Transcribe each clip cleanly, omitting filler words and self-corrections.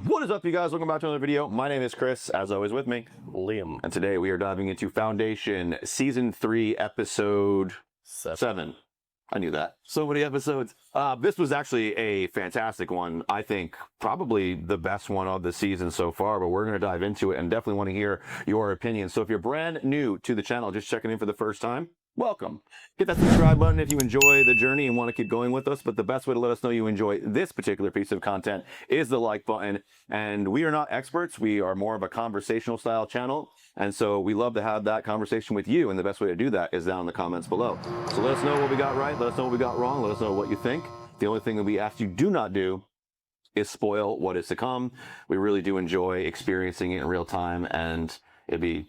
What is up, you guys? Welcome back to another video. My name is Chris, as always with me, Liam. and today we are diving into Foundation Season 3, Episode 7. I knew that. So many episodes. This was actually a fantastic one. I think probably the best one of the season so far, but we're going to dive into it and definitely want to hear your opinion. So if you're brand new to the channel, just checking in for the first time, welcome. Hit that subscribe button if you enjoy the journey and want to keep going with us. But the best way to let us know you enjoy this particular piece of content is the like button. And we are not experts. We are more of a conversational style channel. And so we love to have that conversation with you. And the best way to do that is down in the comments below. So let us know what we got right. Let us know what we got wrong. Let us know what you think. The only thing that we ask you do not do is spoil what is to come. We really do enjoy experiencing it in real time. And it'd be,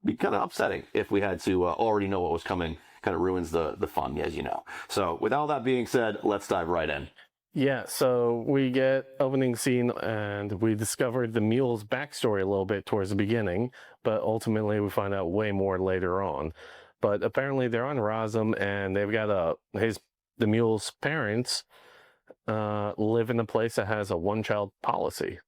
be kind of upsetting if we had to already know what was coming. Kind of ruins the fun, as you know. So with all that being said, let's dive right in. Yeah, so we get opening scene and we discovered the Mule's backstory a little bit towards the beginning, but ultimately we find out way more later on. But apparently they're on Rosum and they've got the Mule's parents live in a place that has a one-child policy,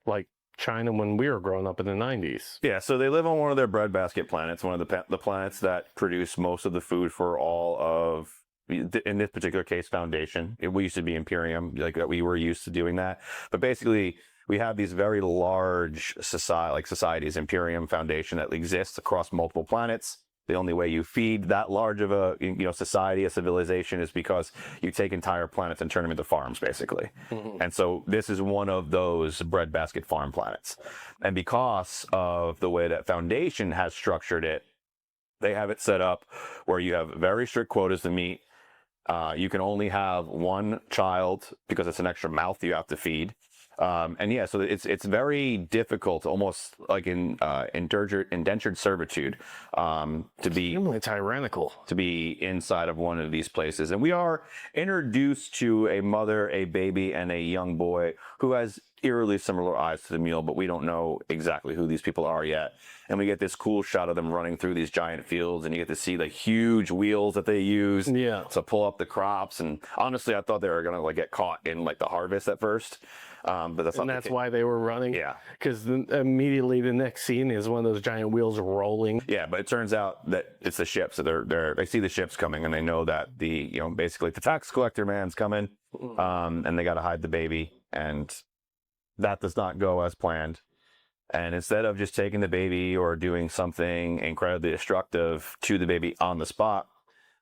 like China when we were growing up in the 90s. Yeah, so they live on one of their breadbasket planets, one of the planets that produce most of the food for all of, in this particular case, Foundation. We used to be Imperium, like that we were used to doing that. But basically, we have these very large societies, Imperium, Foundation, that exists across multiple planets. The only way you feed that large of a society, a civilization, is because you take entire planets and turn them into farms, basically. Mm-hmm. And so this is one of those breadbasket farm planets. And because of the way that Foundation has structured it, they have it set up where you have very strict quotas to meet. You can only have one child because it's an extra mouth you have to feed. And yeah, so it's very difficult, almost like in indentured servitude, to be extremely tyrannical, to be inside of one of these places. And we are introduced to a mother, a baby, and a young boy who has eerily similar eyes to the Mule, but we don't know exactly who these people are yet. And we get this cool shot of them running through these giant fields, and you get to see the huge wheels that they use to pull up the crops. And honestly, I thought they were gonna get caught in the harvest at first. But that's why they were running. Yeah, because immediately the next scene is one of those giant wheels rolling. Yeah, but it turns out that it's the ship. So they see the ships coming, and they know that basically the tax collector man's coming, and they got to hide the baby, and that does not go as planned. And instead of just taking the baby or doing something incredibly destructive to the baby on the spot,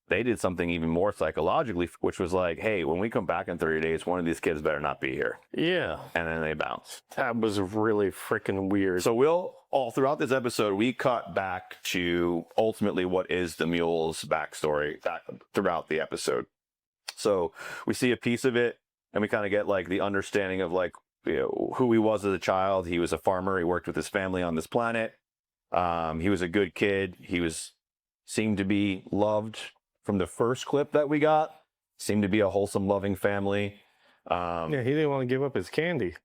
they did something even more psychologically, which was like, hey, when we come back in 30 days, one of these kids better not be here. Yeah. And then they bounce. That was really freaking weird. So all throughout this episode, we cut back to ultimately what is the Mule's backstory throughout the episode. So we see a piece of it, and we kind of get the understanding of who he was as a child. He was a farmer. He worked with his family on this planet. He was a good kid. He seemed to be loved. From the first clip that we got, seemed to be a wholesome, loving family. Yeah, he didn't want to give up his candy.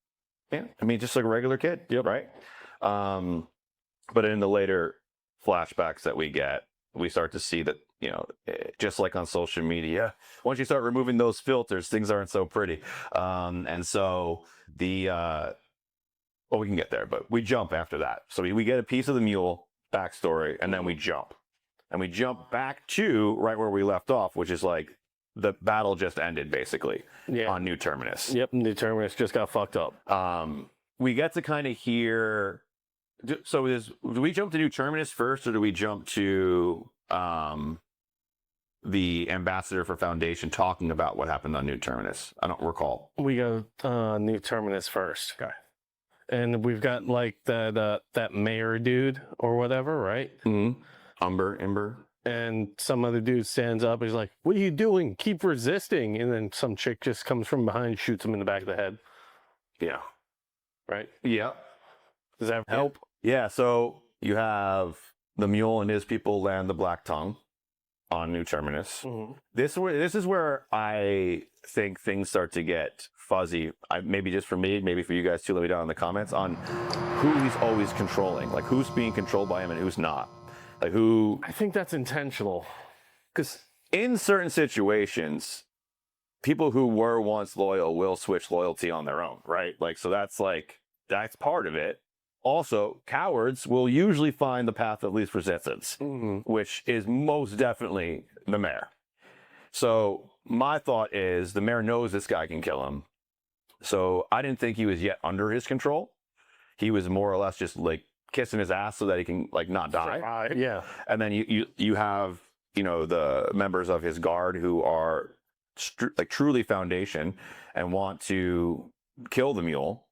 Yeah, I mean, just like a regular kid. Yep. Right? But in the later flashbacks that we get, we start to see that, just like on social media, once you start removing those filters, things aren't so pretty. And so we can get there, but we jump after that. So we get a piece of the Mule backstory, and then we jump. And we jump back to right where we left off, which is the battle just ended, basically, on New Terminus. Yep, New Terminus just got fucked up. We get to kind of hear... So do we jump to New Terminus first, or do we jump to the ambassador for Foundation talking about what happened on New Terminus? I don't recall. We go New Terminus first. Okay. And we've got that mayor dude or whatever, right? Mm-hmm. Ember. And some other dude stands up. He's like, "What are you doing? Keep resisting." And then some chick just comes from behind, shoots him in the back of the head. Yeah. Right? Yeah. Does that help? Yeah. So you have the Mule and his people land the Black Tongue on New Terminus. Mm-hmm. This is where I think things start to get fuzzy. Maybe just for me, maybe for you guys too. Let me know in the comments on who he's always controlling. Who's being controlled by him and who's not. I think that's intentional. Because in certain situations, people who were once loyal will switch loyalty on their own, right? Like, so that's part of it. Also, cowards will usually find the path of least resistance, which is most definitely the mayor. So my thought is the mayor knows this guy can kill him. So I didn't think he was yet under his control. He was more or less just like kissing his ass so that he can like not die. Right. Yeah. And then you have, the members of his guard who are like truly Foundation and want to kill the mule.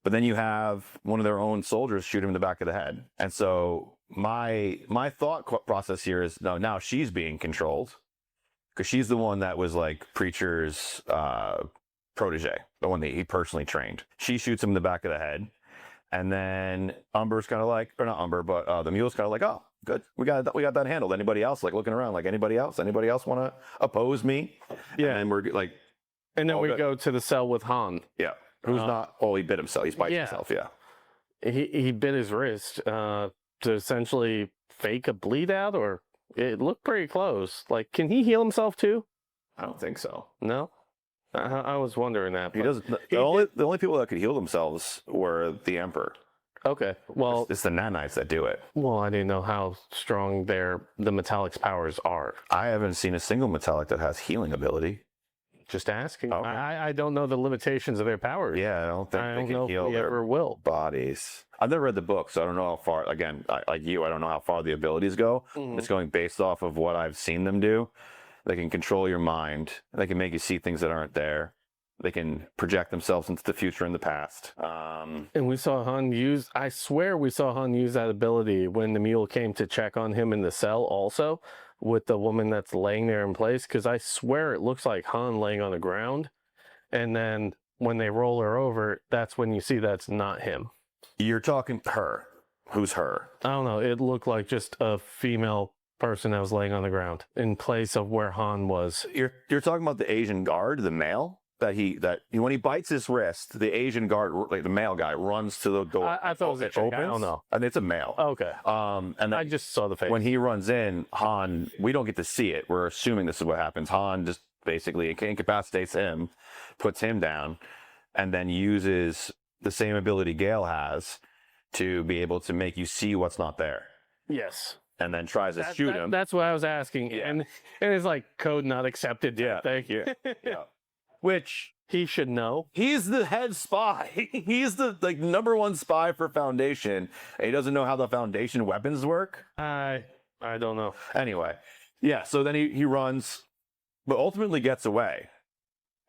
But then you have one of their own soldiers shoot him in the back of the head. And so my thought process here is now she's being controlled because she's the one that was like Pritcher's protege, the one that he personally trained. She shoots him in the back of the head. And then Umber's kind of like, or not Umber, but the mule's kind of like, oh, good. We got that handled. Anybody else like looking around like anybody else want to oppose me? Yeah. And we're like, and then we go to the cell with Han. Yeah. Who's not, he bit himself. He's biting himself. Yeah. He bit his wrist to essentially fake a bleed out, or it looked pretty close. Like, can he heal himself too? I don't think so. No? I was wondering that. He doesn't. The only people that could heal themselves were the Emperor. Okay. Well, it's the nanites that do it. Well, I didn't know how strong the Metallic's powers are. I haven't seen a single Metallic that has healing ability. Just asking. Okay. I don't know the limitations of their powers. Yeah, I don't think they can heal their ever will. bodies. I've never read the book, so I don't know how far. Again, like you, I don't know how far the abilities go. It's going based off of what I've seen them do. They can control your mind. They can make you see things that aren't there. They can project themselves into the future and the past. And we saw Han use, I swear we saw Han use that ability when the mule came to check on him in the cell also, with the woman that's laying there in place, because I swear it looks like Han laying on the ground. And then when they roll her over, that's when you see that's not him. You're talking her. Who's her? I don't know. It looked like just a female person that was laying on the ground in place of where Han was. You're talking about the Asian guard, the male? That when he bites his wrist, the Asian guard, like the male guy, runs to the door. I thought it was a chick. I don't know. And it's a male. Okay. And I just saw the face. When he runs in, Han, we don't get to see it. We're assuming this is what happens. Han just basically incapacitates him, puts him down, and then uses the same ability Gale has to be able to make you see what's not there. Yes. And then tries to shoot him. That's what I was asking. Yeah. And it's like code not accepted. Yeah. Thank you. Yeah. Which he should know. He's the head spy. He's the number one spy for Foundation. And he doesn't know how the Foundation weapons work. I don't know. Anyway, yeah. So then he runs, but ultimately gets away,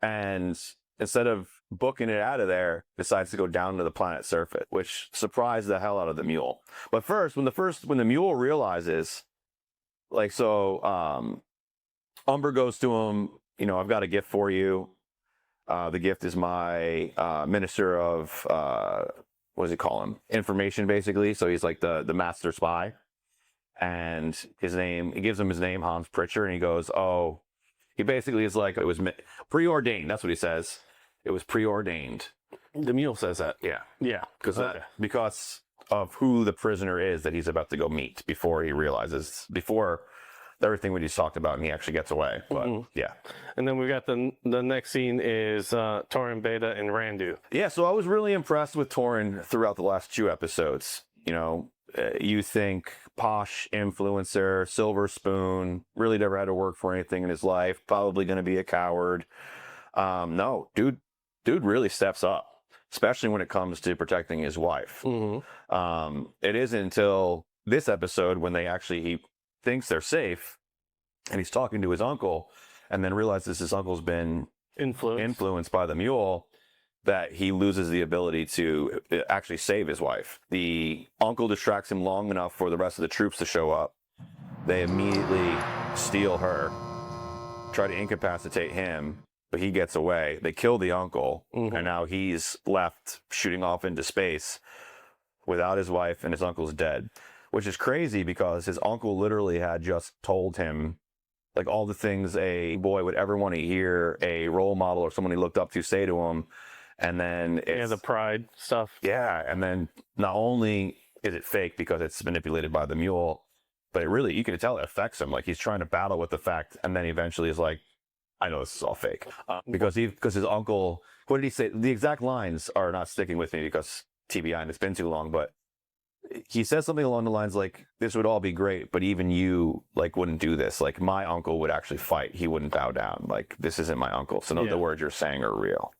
and instead of booking it out of there, decides to go down to the planet's surface, which surprised the hell out of the mule. But first, when the mule realizes, Umber goes to him. I've got a gift for you. The gift is my minister of what does he call him? Information, basically. So he's like the master spy, and he gives him his name, Hans Pritcher, and he goes, oh, he basically is like, it was preordained. That's what he says. It was preordained. The mule says that. Yeah, yeah, because of who the prisoner is that he's about to go meet before everything we just talked about, and he actually gets away. But yeah. And then we got the next scene is Torin, Beta, and Randu. Yeah, so I was really impressed with Torin throughout the last 2 episodes. You think posh influencer, silver spoon, really never had to work for anything in his life, probably going to be a coward. No, dude really steps up, especially when it comes to protecting his wife. It isn't until this episode when he thinks they're safe, and he's talking to his uncle, and then realizes his uncle's been influenced by the mule, that he loses the ability to actually save his wife. The uncle distracts him long enough for the rest of the troops to show up. They immediately steal her, try to incapacitate him, but he gets away. They kill the uncle, and now he's left shooting off into space without his wife, and his uncle's dead. Which is crazy because his uncle literally had just told him like all the things a boy would ever want to hear a role model or someone he looked up to say to him. And then the pride stuff. Yeah. And then not only is it fake because it's manipulated by the mule, but you can tell it affects him. Like he's trying to battle with the fact, and then eventually is like, I know this is all fake because his uncle. What did he say? The exact lines are not sticking with me because TBI and it's been too long. But he says something along the lines like, "This would all be great, but even you like wouldn't do this. Like my uncle would actually fight. He wouldn't bow down. Like this isn't my uncle. So none of the words you're saying are real."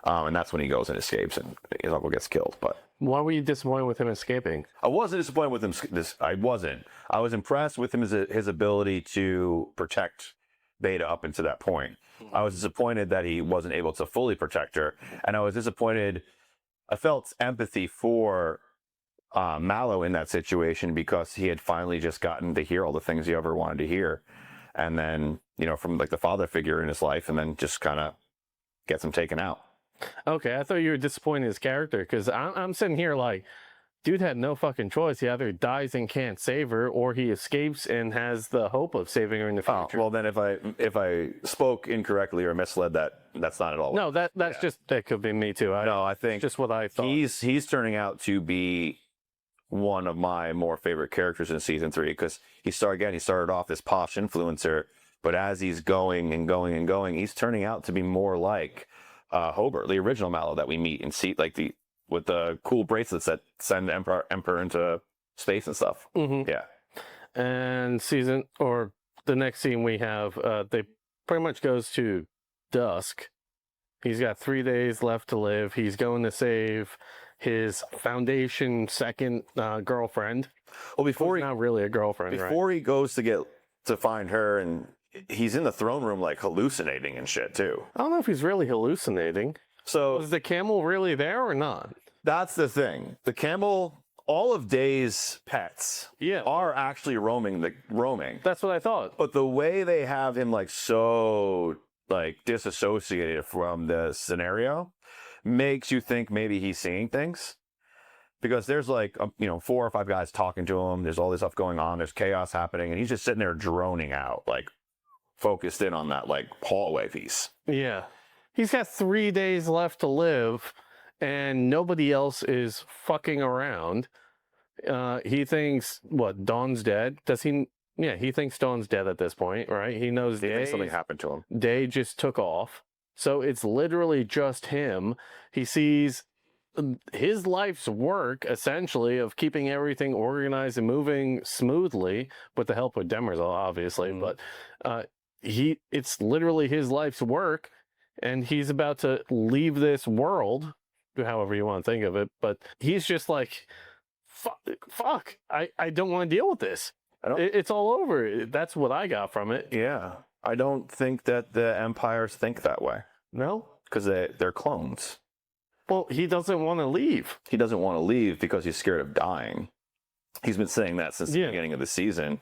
And that's when he goes and escapes, and his uncle gets killed. But why were you disappointed with him escaping? I wasn't disappointed with him. I wasn't. I was impressed with him his ability to protect Beta up until that point. I was disappointed that he wasn't able to fully protect her, and I was disappointed. I felt empathy for Mallow in that situation because he had finally just gotten to hear all the things he ever wanted to hear, and then from like the father figure in his life, and then just kind of gets him taken out. Okay, I thought you were disappointed in his character because I'm sitting here like, dude had no fucking choice. He either dies and can't save her, or he escapes and has the hope of saving her in the future. Oh, well, then if I spoke incorrectly or misled that's not at all. No, that's just that could be me too. I think just what I thought. He's turning out to be one of my more favorite characters in season 3 because he started off this posh influencer, but as he's going and going and going, he's turning out to be more like Hobart, the original Mallow that we meet and see, like with the cool bracelets that send the Emperor into space and stuff. Mm-hmm. Yeah. And the next scene we have, they pretty much goes to dusk. He's got 3 days left to live. He's going to save his Foundation second girlfriend. Well, before not really a girlfriend, before he goes to find her, and he's in the throne room like hallucinating and shit too. I don't know if he's really hallucinating. So was the camel really there or not? That's the thing. The camel, all of Day's pets, are actually roaming. That's what I thought. But the way they have him like so like disassociated from the scenario makes you think maybe he's seeing things. Because there's like 4 or 5 guys talking to him. There's all this stuff going on. There's chaos happening, and he's just sitting there droning out, like focused in on that like hallway piece. Yeah. He's got 3 days left to live, and nobody else is fucking around. He thinks, Dawn's dead? Does he? Yeah, he thinks Dawn's dead at this point, right? He knows something happened to him. Day just took off. So it's literally just him. He sees his life's work, essentially, of keeping everything organized and moving smoothly, with the help of Demerzel, obviously. But it's literally his life's work, and he's about to leave this world, however you want to think of it. But he's just like, fuck, I don't want to deal with this. It's all over. That's what I got from it. Yeah. I don't think that the Empires think that way. No? Because they're clones. Well, he doesn't want to leave. He doesn't want to leave because he's scared of dying. He's been saying that since the beginning of the season.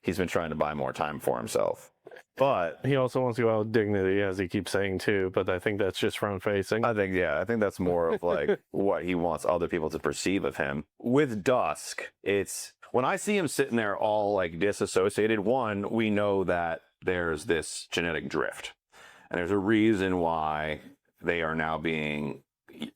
He's been trying to buy more time for himself. But he also wants to go out with dignity, as he keeps saying too, but I think that's just front-facing. I think that's more of like what he wants other people to perceive of him. With Dusk, it's when I see him sitting there all like disassociated, one, we know that there's this genetic drift. And there's a reason why they are now being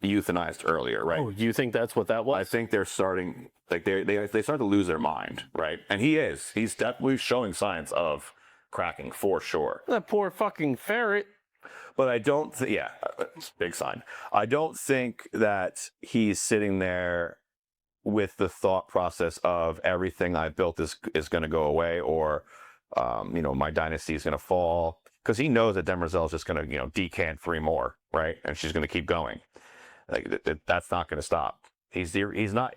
euthanized earlier, right? Oh, you think that's what that was? I think they're starting, like they start to lose their mind, right? And he's definitely showing signs of cracking for sure. That poor fucking ferret. But I don't big sign. I don't think that he's sitting there with the thought process of everything I built is going to go away, or my dynasty is going to fall, because he knows that Demerzel is just going to decant 3 more, right? And she's going to keep going. Like that's not going to stop. He's not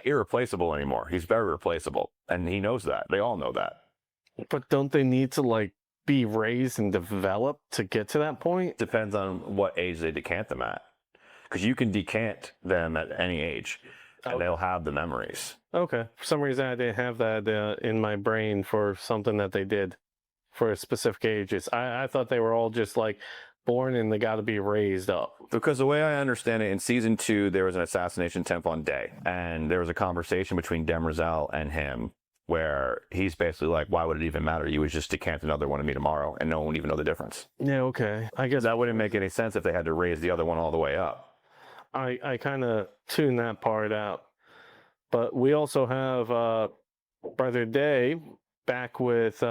irreplaceable anymore. He's very replaceable, and he knows that. They all know that. But don't they need to like be raised and developed to get to that point? Depends on what age they decant them at, because you can decant them at any age, and they'll have the memories. Okay. For some reason, I didn't have that in my brain for something that they did for specific ages. I thought they were all just like born and they got to be raised up. Because the way I understand it, in season 2, there was an assassination attempt on Day, and there was a conversation between Demerzel and him where he's basically like, why would it even matter? You would just decant another one to me tomorrow, and no one would even know the difference. Yeah, okay. I guess that wouldn't make any sense if they had to raise the other one all the way up. I kind of tuned that part out. But we also have Brother Day back with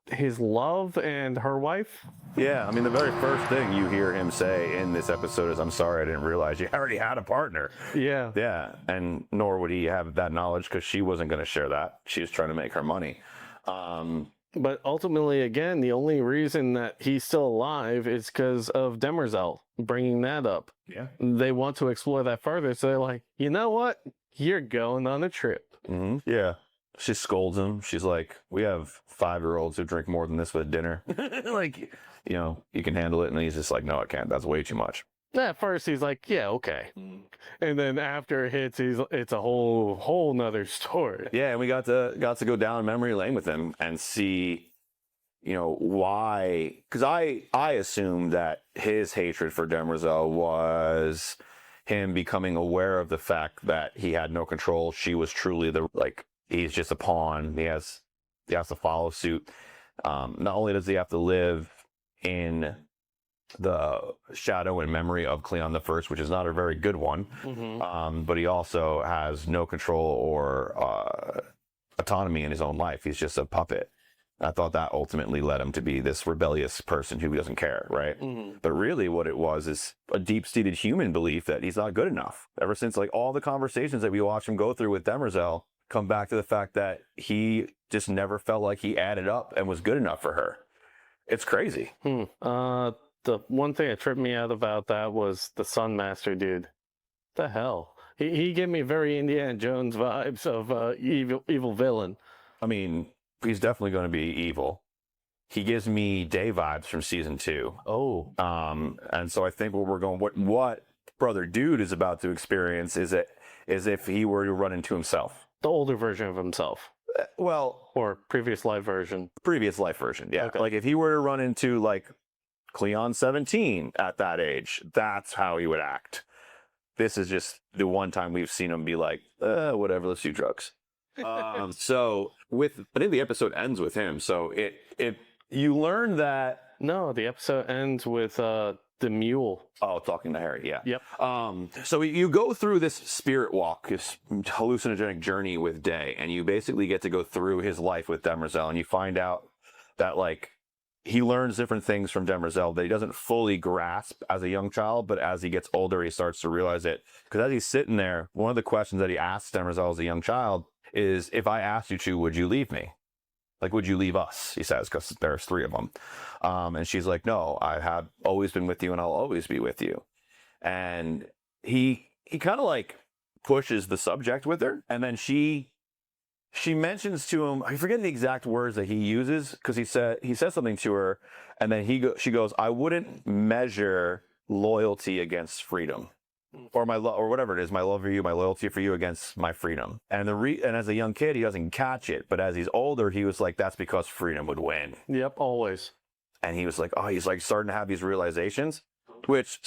his love and her wife. Yeah, I mean, the very first thing you hear him say in this episode is, "I'm sorry, I didn't realize you already had a partner." Yeah. Yeah, and nor would he have that knowledge because she wasn't going to share that. She was trying to make her money. But ultimately, again, the only reason that he's still alive is because of Demerzel bringing that up. Yeah. They want to explore that further, so they're like, you know what? You're going on a trip. Mm-hmm. Yeah. She scolds him. She's like, "We have 5-year-olds who drink more than this with dinner." Like, you can handle it. And he's just like, "No, I can't. That's way too much." At first, he's like, yeah, okay. And then after it hits, it's a whole nother story. Yeah, and we got to go down memory lane with him and see, why. Because I assumed that his hatred for Demerzel was him becoming aware of the fact that he had no control. She was truly he's just a pawn. He has to follow suit. Not only does he have to live in the shadow and memory of Cleon the First, which is not a very good one, but he also has no control or autonomy in his own life. He's just a puppet. I thought that ultimately led him to be this rebellious person who doesn't care, right? But really what it was is a deep-seated human belief that he's not good enough. Ever since all the conversations that we watch him go through with Demerzel come back to the fact that he just never felt like he added up and was good enough for her. It's crazy. The one thing that tripped me out about that was the Sun Master dude. The hell? He gave me very Indiana Jones vibes of evil villain. I mean, he's definitely going to be evil. He gives me Day vibes from season 2. Oh. And so I think what Brother Dude is about to experience is if he were to run into himself. The older version of himself. Well, or previous life version. Previous life version, yeah. Okay. Like if he were to run into Cleon 17 at that age, that's how he would act. This is just the one time we've seen him be like, whatever, let's do drugs. I think the episode ends with him. So you learn that. No, the episode ends with the Mule. Oh, talking to Harry, yeah. Yep. So you go through this spirit walk, this hallucinogenic journey with Day, and you basically get to go through his life with Demerzel, and you find out that he learns different things from Demerzel that he doesn't fully grasp as a young child, but as he gets older, he starts to realize it. Because as he's sitting there, one of the questions that he asks Demerzel as a young child is, "If I asked you to, would you leave me? Would you leave us?" He says, because there's 3 of them. And she's like, "No, I have always been with you and I'll always be with you." And he kind of pushes the subject with her. And then she mentions to him, I forget the exact words that he uses, because he says something to her, and then she goes, "I wouldn't measure loyalty against freedom, or or whatever it is, my love for you, my loyalty for you against my freedom." And and as a young kid, he doesn't catch it, but as he's older, he was like, that's because freedom would win. Yep, always. And he was like, he's starting to have these realizations, which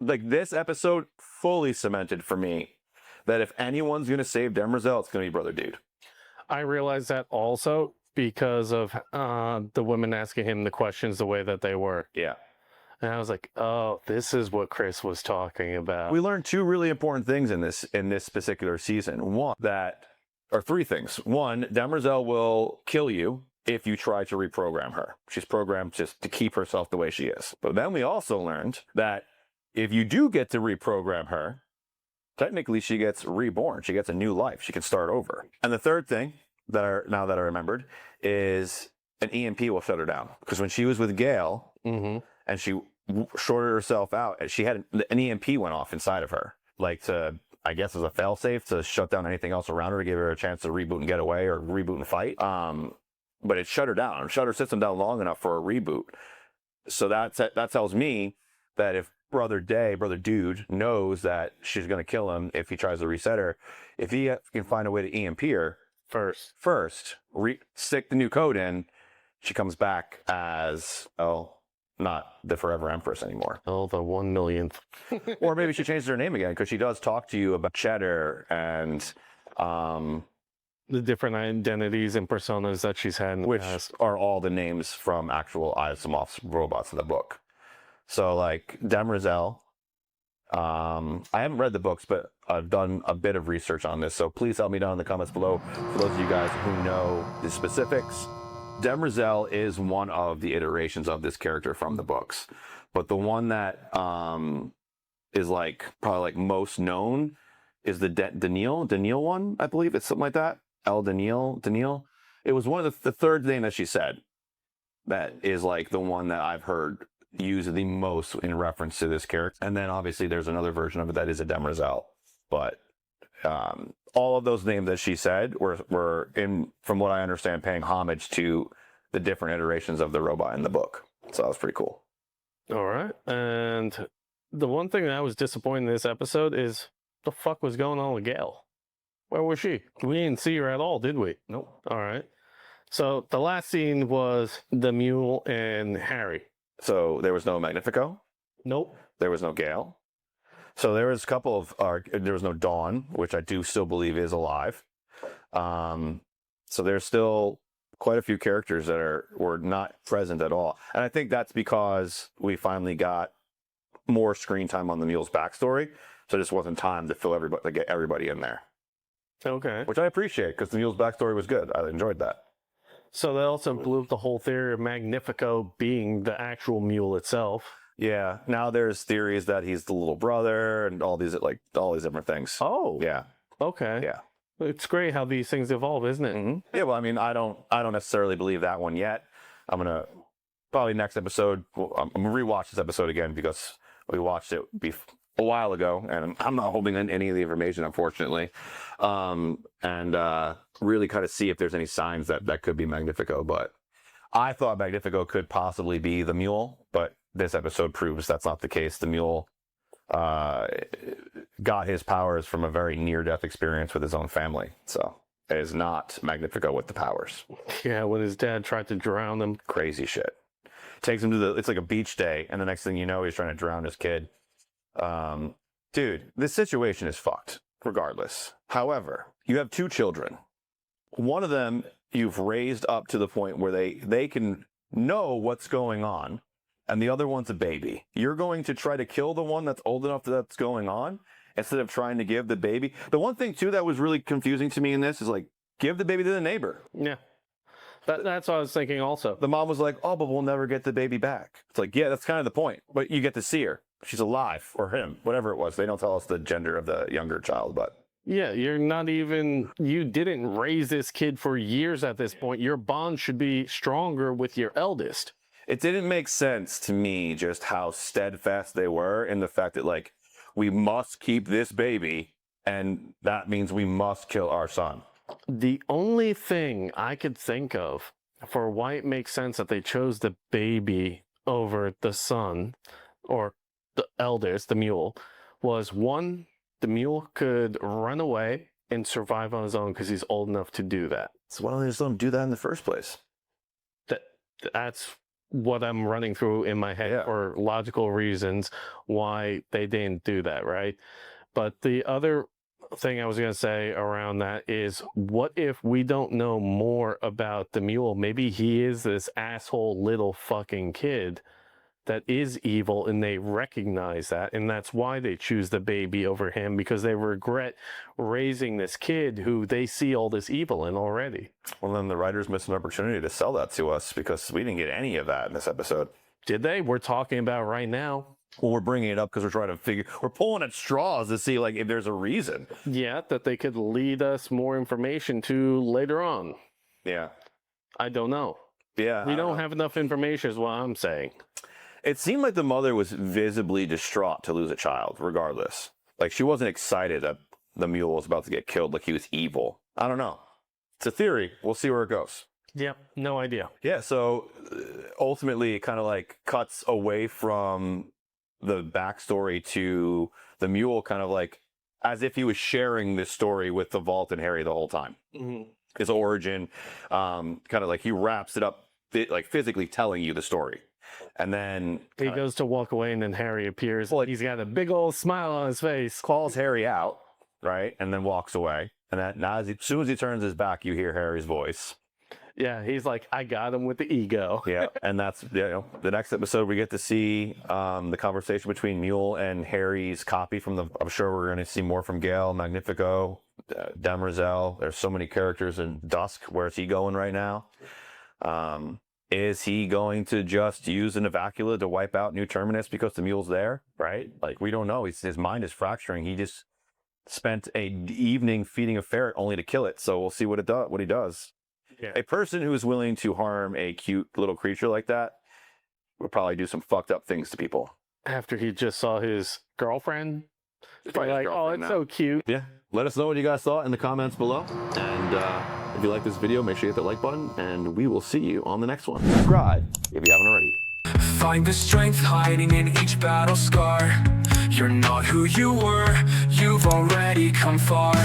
this episode fully cemented for me that if anyone's going to save Demerzel, it's going to be Brother Dude. I realized that also because of the women asking him the questions the way that they were. Yeah. And I was like, oh, this is what Chris was talking about. We learned 2 really important things in this particular season. 3 things. 1, Demerzel will kill you if you try to reprogram her. She's programmed just to keep herself the way she is. But then we also learned that if you do get to reprogram her, technically she gets reborn. She gets a new life. She can start over. And the third thing now that I remembered is an EMP will shut her down. Because when she was with Gale and she shorted herself out, she had an EMP went off inside of her, I guess as a failsafe to shut down anything else around her, to give her a chance to reboot and get away, or reboot and fight. But it shut her down, shut her system down long enough for a reboot. So that tells me that if Brother Dude knows that she's going to kill him if he tries to reset her, if he can find a way to EMP her first, stick the new code in, she comes back as, not the Forever Empress anymore. Oh, the 1 millionth. Or maybe she changes her name again, because she does talk to you about Cheddar and the different identities and personas that she's had in the past. Are all the names from actual Asimov's robots in the book. So Demerzel, I haven't read the books, but I've done a bit of research on this. So please help me down in the comments below for those of you guys who know the specifics. Demerzel is one of the iterations of this character from the books, but the one that is like probably like most known is the Daniil one, I believe. It's something like that. Daniil. It was one of the third name that she said that is like the one that I've heard used the most in reference to this character. And then obviously there's another version of it that is a Demerzel. But all of those names that she said were in, from what I understand, paying homage to the different iterations of the robot in the book. So that was pretty cool. All right. And the one thing that I was disappointed in this episode is the fuck was going on with Gale? Where was she? We didn't see her at all, did we? Nope. All right. So the last scene was the Mule and Harry. So there was no Magnifico. Nope. There was no Gale. So there was a couple of, there was no Dawn, which I do still believe is alive. So there's still quite a few characters that were not present at all. And I think that's because we finally got more screen time on the Mule's backstory. So there just wasn't time to fill everybody, to get everybody in there. Okay. Which I appreciate because the Mule's backstory was good. I enjoyed that. So they also blew up the whole theory of Magnifico being the actual Mule itself. Yeah. Now there's theories that he's the little brother and all these different things. Oh. Yeah. Okay. Yeah. It's great how these things evolve, isn't it? Mm-hmm. Yeah. Well, I mean, I don't necessarily believe that one yet. I'm gonna probably next episode. I'm gonna rewatch this episode again because we watched it a while ago, and I'm not holding in any of the information, unfortunately. And really kind of see if there's any signs that could be Magnifico. But I thought Magnifico could possibly be the Mule, but this episode proves that's not the case. The Mule got his powers from a very near-death experience with his own family. So it is not Magnifico with the powers. Yeah, when his dad tried to drown him. Crazy shit. Takes him to it's like a beach day, and the next thing you know, he's trying to drown his kid. Dude, this situation is fucked, regardless. However, you have two children. One of them you've raised up to the point where they can know what's going on, and the other one's a baby. You're going to try to kill the one that's old enough that's going on instead of trying to give the baby. The one thing, too, that was really confusing to me in this is like, give the baby to the neighbor. Yeah. That's what I was thinking also. The mom was like, oh, but we'll never get the baby back. It's like, yeah, that's kind of the point. But you get to see her. She's alive, or him, whatever it was. They don't tell us the gender of the younger child, but... Yeah, you didn't raise this kid for years at this point. Your bond should be stronger with your eldest. It didn't make sense to me just how steadfast they were in the fact that, like, we must keep this baby, and that means we must kill our son. The only thing I could think of for why it makes sense that they chose the baby over the son, or the eldest, the Mule, was one, the Mule could run away and survive on his own because he's old enough to do that. So why don't they just let him do that in the first place? That's what I'm running through in my head for logical reasons why they didn't do that, right? But the other thing I was going to say around that is, what if we don't know more about the Mule? Maybe he is this asshole little fucking kid that is evil, and they recognize that, and that's why they choose the baby over him, because they regret raising this kid who they see all this evil in already. Well, then the writers missed an opportunity to sell that to us, because we didn't get any of that in this episode. Did they? We're talking about right now. Well, we're bringing it up because we're pulling at straws to see, like, if there's a reason. Yeah, that they could lead us more information to later on. Yeah. I don't know. Yeah. We don't have enough information is what I'm saying. It seemed like the mother was visibly distraught to lose a child, regardless. Like, she wasn't excited that the Mule was about to get killed, like he was evil. I don't know. It's a theory. We'll see where it goes. Yep, no idea. Yeah, so ultimately it kind of like cuts away from the backstory to the Mule, kind of like as if he was sharing this story with the Vault and Harry the whole time. Mm-hmm. His origin, kind of like he wraps it up, like physically telling you the story. And then he goes to walk away, and then Harry appears. Well, he's got a big old smile on his face. Calls Harry out, right? And then walks away. And then as soon as he turns his back, you hear Harry's voice. Yeah, he's like, I got him with the ego. Yeah, and that's, the next episode we get to see the conversation between Mule and Harry's copy from I'm sure we're going to see more from Gale, Magnifico, Demerzel. There's so many characters in Dusk. Where's he going right now? Is he going to just use an Avacula to wipe out New Terminus because the Mule's there, right? Like, we don't know. His mind is fracturing. He just spent an evening feeding a ferret only to kill it. So we'll see what he does. Yeah. A person who is willing to harm a cute little creature like that would probably do some fucked up things to people. After he just saw his girlfriend, Probably his like, oh, girlfriend it's now. so cute. Yeah. Let us know what you guys thought in the comments below. And if you like this video, make sure you hit that like button, and we will see you on the next one. Subscribe if you haven't already. Find the strength hiding in each battle scar. You're not who you were, you've already come far.